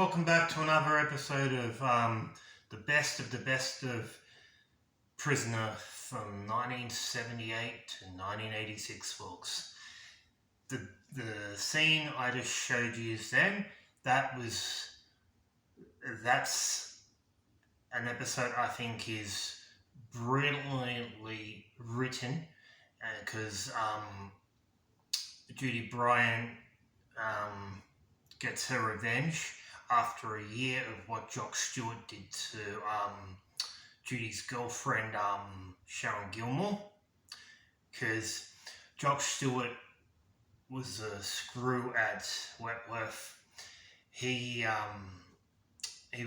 welcome back to another episode of the best of Prisoner from 1978 to 1986, folks. The scene I just showed you then, that's an episode I think is brilliantly written, because Judy Bryant gets her revenge after a year of what Jock Stewart did to Judy's girlfriend, Sharon Gilmore, because Jock Stewart was a screw at Wentworth. He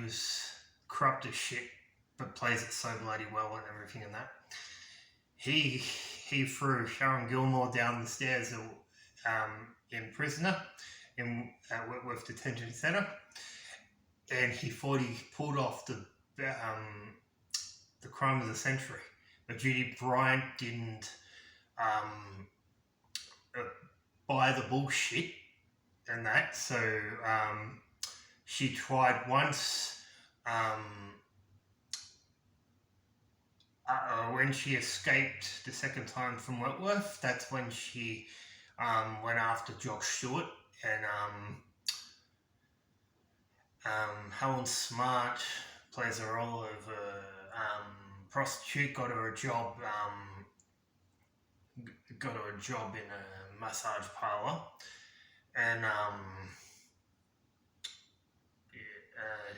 was corrupt as shit, but plays it so bloody well and everything and that. He threw Sharon Gilmore down the stairs in Prisoner at Wentworth Detention Centre, and he thought he pulled off the crime of the century. But Judy Bryant didn't buy the bullshit and that, so she tried once. When she escaped the second time from Wentworth, that's when she went after Jock Stewart, and Helen Smart plays a role of a prostitute, got her a job in a massage parlour, and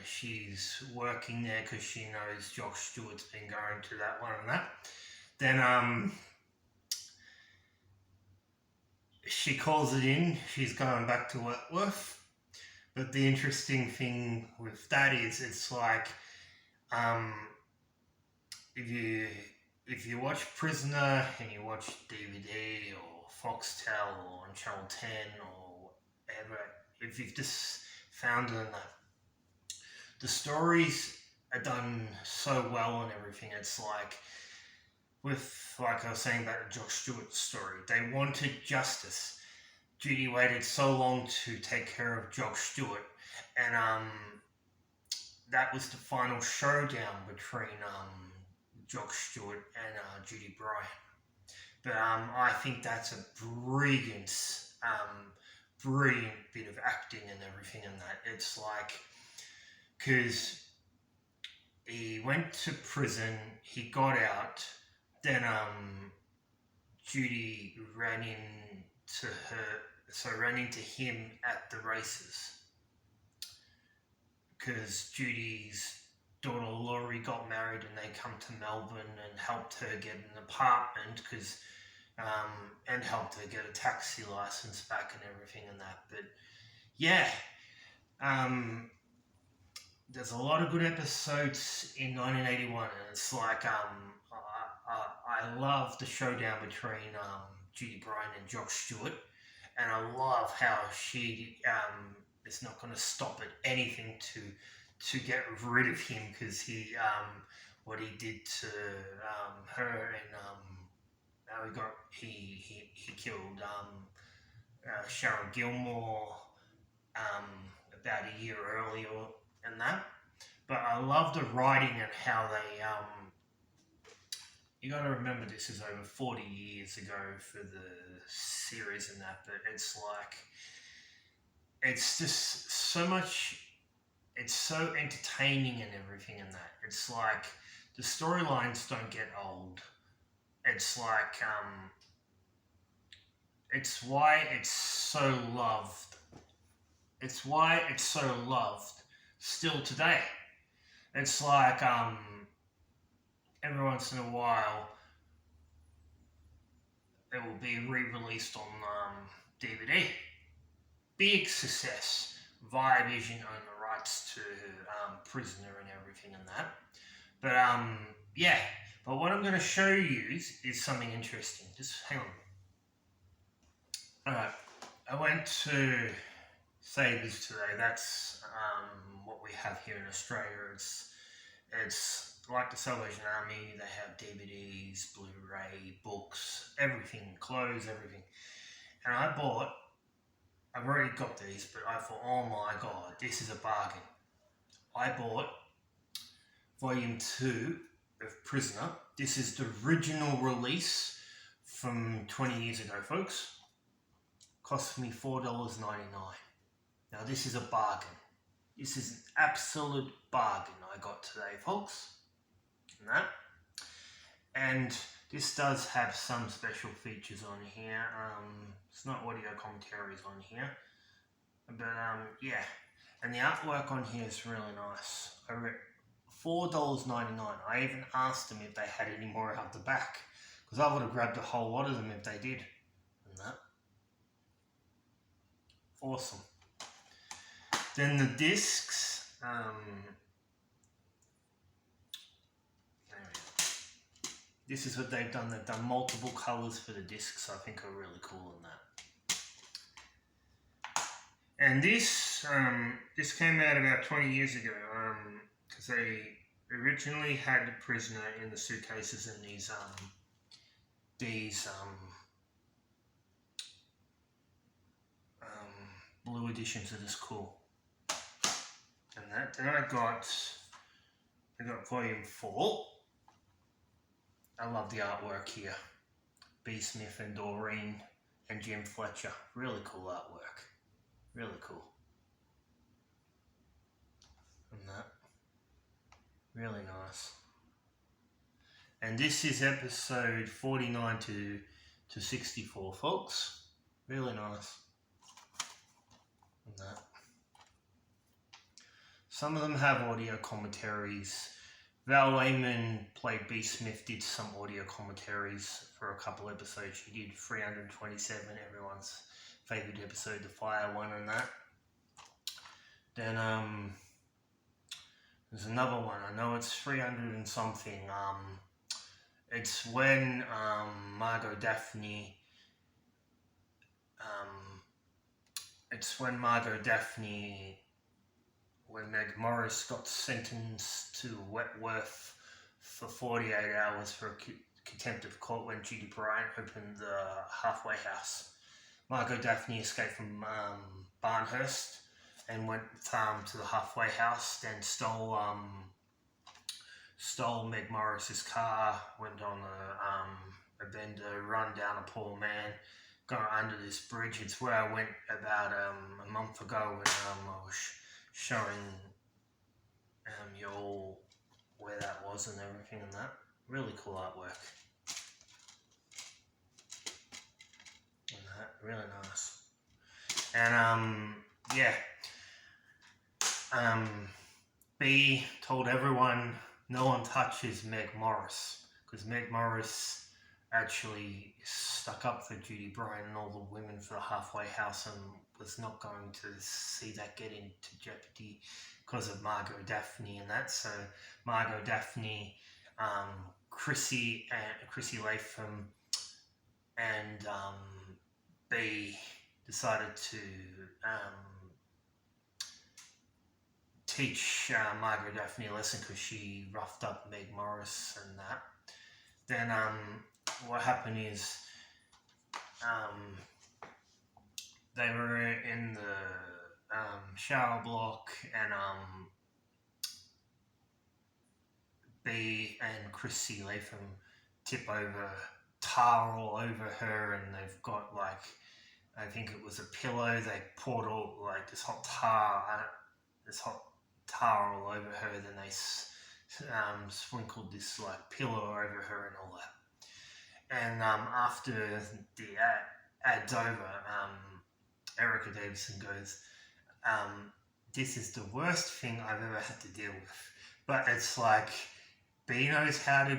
she's working there because she knows Jock Stewart's been going to that one and that. Then she calls it in, she's going back to Wentworth. But the interesting thing with that is, it's like, if you watch Prisoner and you watch DVD or Foxtel or on Channel 10 or whatever, if you've just found it in that, the stories are done so well and everything. It's like, like I was saying about the Jock Stewart story, they wanted justice. Judy waited so long to take care of Jock Stewart, and that was the final showdown between Jock Stewart and Judy Bryant. But I think that's a brilliant bit of acting and everything in that. It's like, because he went to prison, he got out, then Judy ran into him at the races, because Judy's daughter Laurie got married and they come to Melbourne and helped her get an apartment, and helped her get a taxi license back and everything and that. But yeah, there's a lot of good episodes in 1981, and it's like, I love the showdown between Judy Bryant and Jock Stewart, and I love how she is not going to stop at anything to get rid of him, because what he did to her, and how he killed Sharon Gilmore about a year earlier and that. But I love the writing and how they you got to remember, this is over 40 years ago for the series and that, but it's like, it's just so much, it's so entertaining and everything in that. It's like, the storylines don't get old. It's like, it's why it's so loved. It's why it's so loved still today. It's like, every once in a while, it will be re-released on DVD. Big success. Viavision own the rights to Prisoner and everything and that. But yeah. But what I'm going to show you is something interesting. Just hang on. Alright. I went to Sabres today. That's what we have here in Australia. It's like the Salvation Army. They have DVDs, Blu-ray, books, everything, clothes, everything. And I've already got these, but I thought, oh my god, this is a bargain. I bought Volume 2 of Prisoner. This is the original release from 20 years ago, folks. Cost me $4.99. Now, this is a bargain. This is an absolute bargain I got today, folks. And this does have some special features on here. It's not audio commentaries on here, but yeah. And the artwork on here is really nice. $4.99. I even asked them if they had any more out the back, because I would have grabbed a whole lot of them if they did. And that. Awesome. Then the discs. This is what they've done. They've done multiple colors for the discs. I think are really cool in that. And this came out about 20 years ago, because they originally had the Prisoner in the suitcases in these blue editions of this cool. And that. Then I got Volume 4. I love the artwork here. B. Smith and Doreen and Jim Fletcher. Really cool artwork. Really cool. And that. Really nice. And this is episode 49 to 64, folks. Really nice. And that. Some of them have audio commentaries. Val Lehman played B. Smith, did some audio commentaries for a couple episodes. She did 327, everyone's favourite episode, the fire one and that. Then there's another one. I know it's 300 and something. It's when Margot Daphne. When Meg Morris got sentenced to Wentworth for 48 hours for contempt of court when Judy Bryant opened the halfway house. Margot Daphne escaped from Barnhurst and went to the halfway house, then stole Meg Morris's car, went on a bender, run down a poor man, got under this bridge. It's where I went about a month ago when I was showing you all where that was and everything and that. Really cool artwork. And that, really nice. And yeah. B told everyone no one touches Meg Morris, because Meg Morris actually stuck up for Judy Bryant and all the women for the halfway house and was not going to see that get into jeopardy because of Margot Daphne and that. So Margot Daphne, Chrissy Latham and B decided to teach Margot Daphne a lesson because she roughed up Meg Morris and that. Then what happened is they were in the shower block and B and Chrissy Latham tip over tar all over her, and they've got like, I think it was a pillow, they poured all like this hot tar all over her, then they sprinkled this like pillow over her and all that. And after the ad's over, Erica Davidson goes, this is the worst thing I've ever had to deal with. But it's like, B knows how to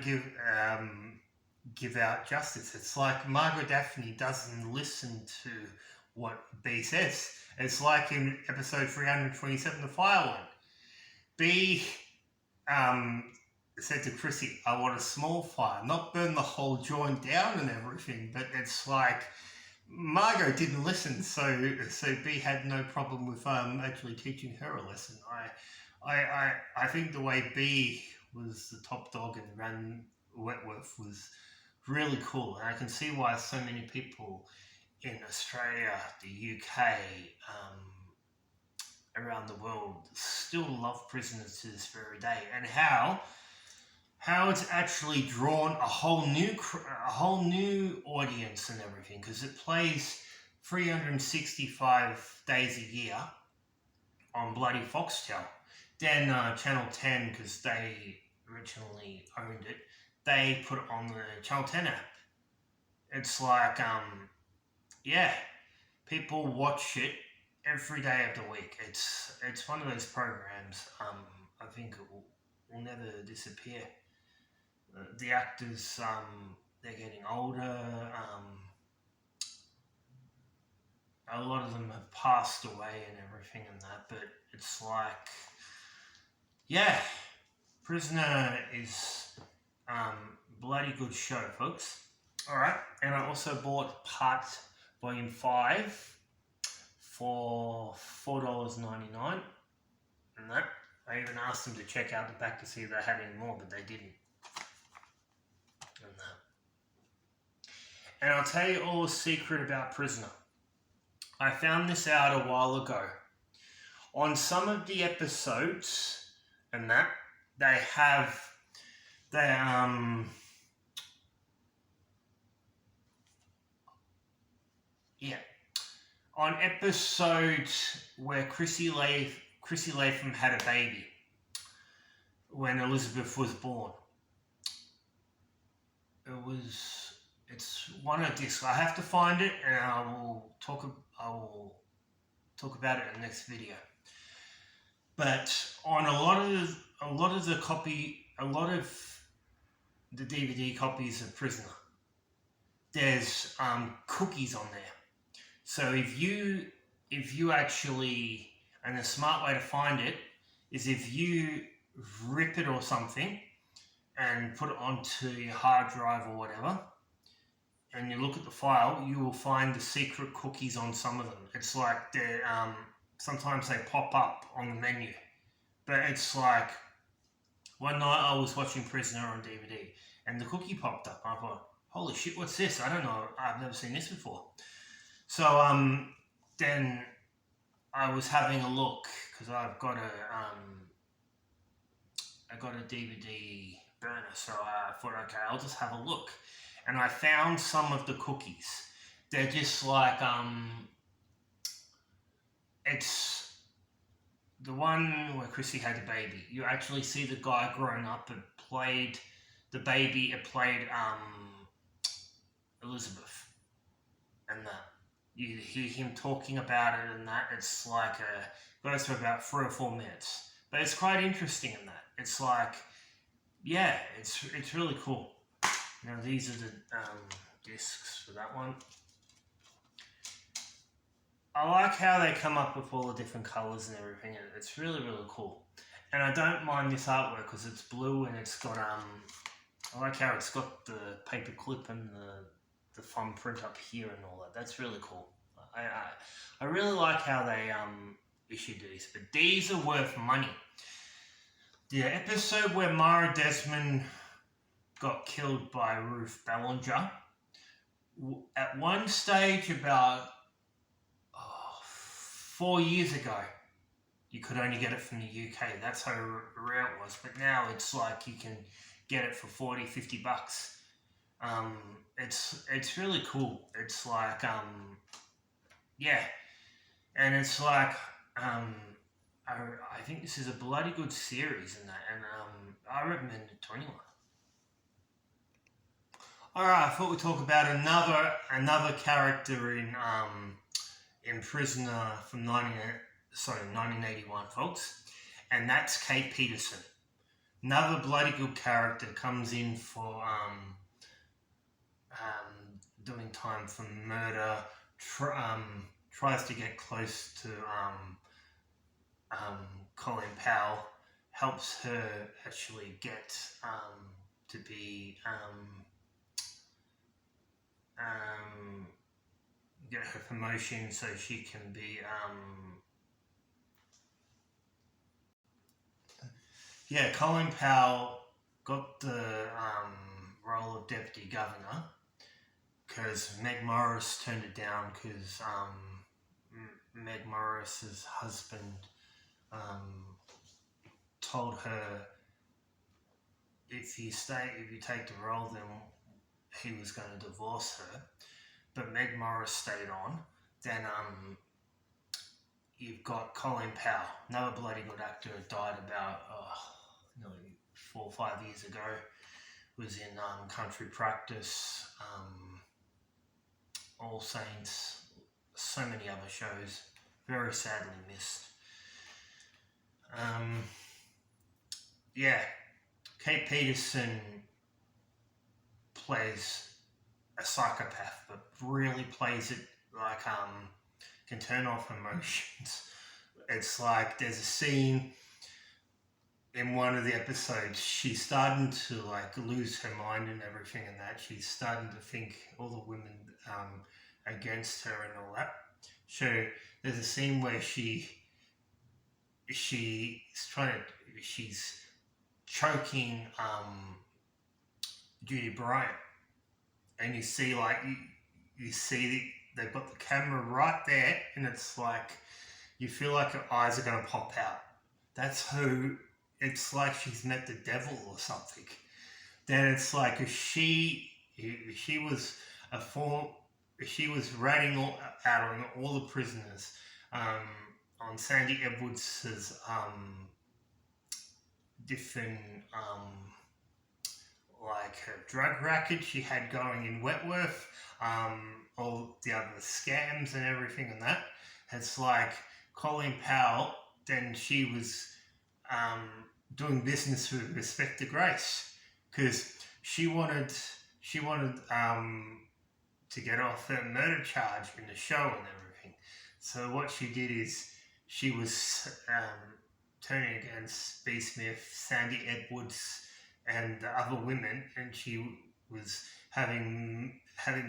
give out justice. It's like Margot Daphne doesn't listen to what B says. It's like in episode 327, the fire one. B said to Chrissy, I want a small fire, not burn the whole joint down and everything. But it's like Margot didn't listen, so B had no problem with actually teaching her a lesson. I think the way B was the top dog and ran Wentworth was really cool, and I can see why so many people in Australia, the UK, around the world still love Prisoners to this very day, and how it's actually drawn a whole new audience and everything, because it plays 365 days a year on bloody Foxtel. Then Channel 10, because they originally owned it, they put it on the Channel 10 app. It's like, yeah, people watch it every day of the week. It's one of those programs. I think it will never disappear. The actors, they're getting older. A lot of them have passed away and everything and that, but it's like, yeah, Prisoner is bloody good show, folks. All right, and I also bought Volume 5 for $4.99, and that. I even asked them to check out the back to see if they had any more, but they didn't. And that. And I'll tell you all a secret about Prisoner. I found this out a while ago. On some of the episodes, and that, on episodes where Chrissy Latham had a baby when Elizabeth was born. It's one of discs. I have to find it, and I will talk about it in the next video. But on a lot of the DVD copies of Prisoner, there's cookies on there. So if you actually, and a smart way to find it is if you rip it or something and put it onto your hard drive or whatever, and you look at the file, you will find the secret cookies on some of them. It's like they're sometimes they pop up on the menu, but it's like one night I was watching Prisoner on DVD and the cookie popped up. I thought, holy shit, what's this? I don't know, I've never seen this before. So then I was having a look, because I've got a DVD burner, so I thought, okay, I'll just have a look. And I found some of the cookies. They're just like, it's the one where Chrissy had the baby. You actually see the guy growing up and played the baby. It played Elizabeth, and that. You hear him talking about it, and that. It's like goes for about 3 or 4 minutes, but it's quite interesting in that. It's like, yeah, it's really cool. Now these are the discs for that one. I like how they come up with all the different colours and everything. It's really, really cool. And I don't mind this artwork because it's blue and it's got I like how it's got the paper clip and the fun print up here and all that. That's really cool. I really like how they issued these, but these are worth money. The episode where Mara Desmond got killed by Ruth Ballinger, at one stage about 4 years ago, you could only get it from the UK. That's how rare it was. But now it's like you can get it for 40, 50 bucks. It's really cool. It's like, yeah. And it's like, I think this is a bloody good series in that. And I recommend it to anyone. Alright, I thought we'd talk about another character in Prisoner from 1981, folks, and that's Kate Peterson. Another bloody good character, comes in for doing time for murder, tries to get close to Colin Powell, helps her actually get to be get her promotion so she can be Colin Powell got the role of deputy governor because Meg Morris turned it down because Meg Morris's husband told her if you take the role, then he was going to divorce her. But Meg Morris stayed on. Then you've got Colin Powell, another bloody good actor, died about nearly 4 or 5 years ago. Was in Country Practice, All Saints, so many other shows. Very sadly missed. Yeah, Kate Peterson plays a psychopath, but really plays it like can turn off emotions. It's like there's a scene in one of the episodes, she's starting to like lose her mind and everything, and that she's starting to think all the women against her and all that. So there's a scene where she's choking Judy Bryant, and you see like you see they've got the camera right there, and it's like you feel like her eyes are going to pop out. That's who. It's like she's met the devil or something. Then it's like if she was ratting out on all the prisoners on Sandy Edwards' different like her drug racket she had going in Wentworth, all the other scams and everything and that. It's like Colleen Powell, then she was doing business with respect to Grace, because she wanted to get off her murder charge in the show and everything. So what she did is she was turning against B. Smith, Sandy Edwards, and the other women, and she was having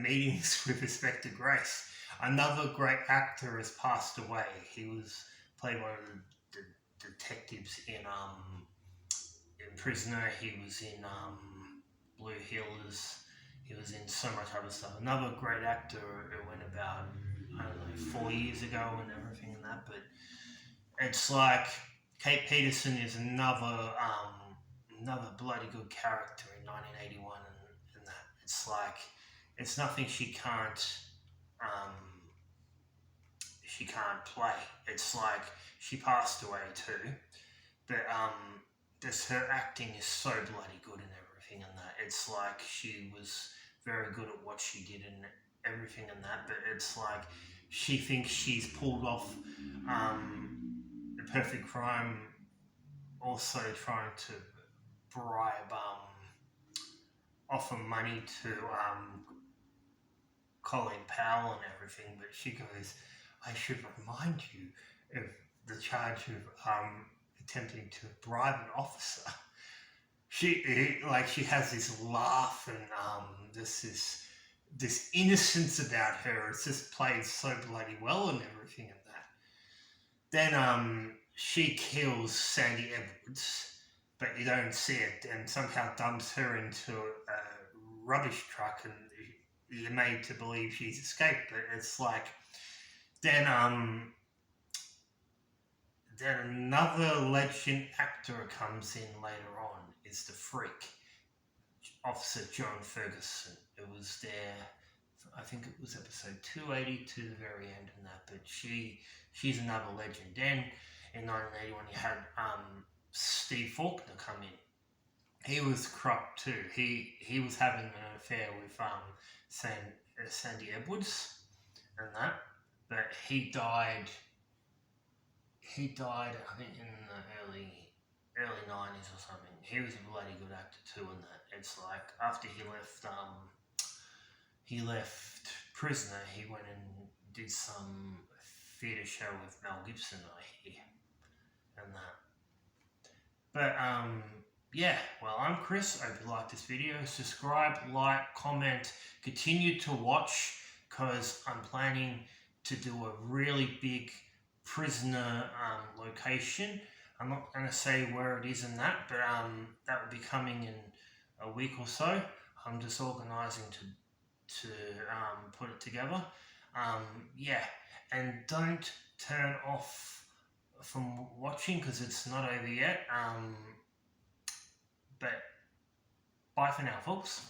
meetings with respect to Grace. Another great actor has passed away. He was played one of the detectives in Prisoner. He was in Blue Heelers. He was in so much other stuff. Another great actor who went about, I don't know, 4 years ago and everything and that. But it's like Kate Peterson is another bloody good character in 1981 and that. It's like it's nothing she can't play. It's like she passed away too, but her acting is so bloody good and everything and that. It's like she was very good at what she did and everything and that, but it's like she thinks she's pulled off The Perfect Crime, also trying to bribe, offer money to Colleen Powell and everything, but she goes, I should remind you of the charge of attempting to bribe an officer. She has this laugh and this innocence about her. It's just played so bloody well and everything and that. Then she kills Sandy Edwards, but you don't see it, and somehow dumps her into a rubbish truck, and you're made to believe she's escaped. But it's like then another legend actor comes in later on, is the Freak, Officer Joan Ferguson. It was there, I think it was episode 280 to the very end and that, but she's another legend. Then in 1981 you had Steve Faulkner come in. He was corrupt too. He was having an affair with Sandy Edwards and that, but he died, I think, in the early 90s or something. He was a bloody good actor too in that. It's like after he left Prisoner, he went and did some theatre show with Mel Gibson, I hear, and that. But yeah, well, I'm Chris. I hope you liked this video. Subscribe, like, comment, continue to watch, because I'm planning to do a really big Prisoner location. I'm not going to say where it is in that, but that will be coming in a week or so. I'm just organising to put it together. Yeah, and don't turn off from watching because it's not over yet. But bye for now, folks.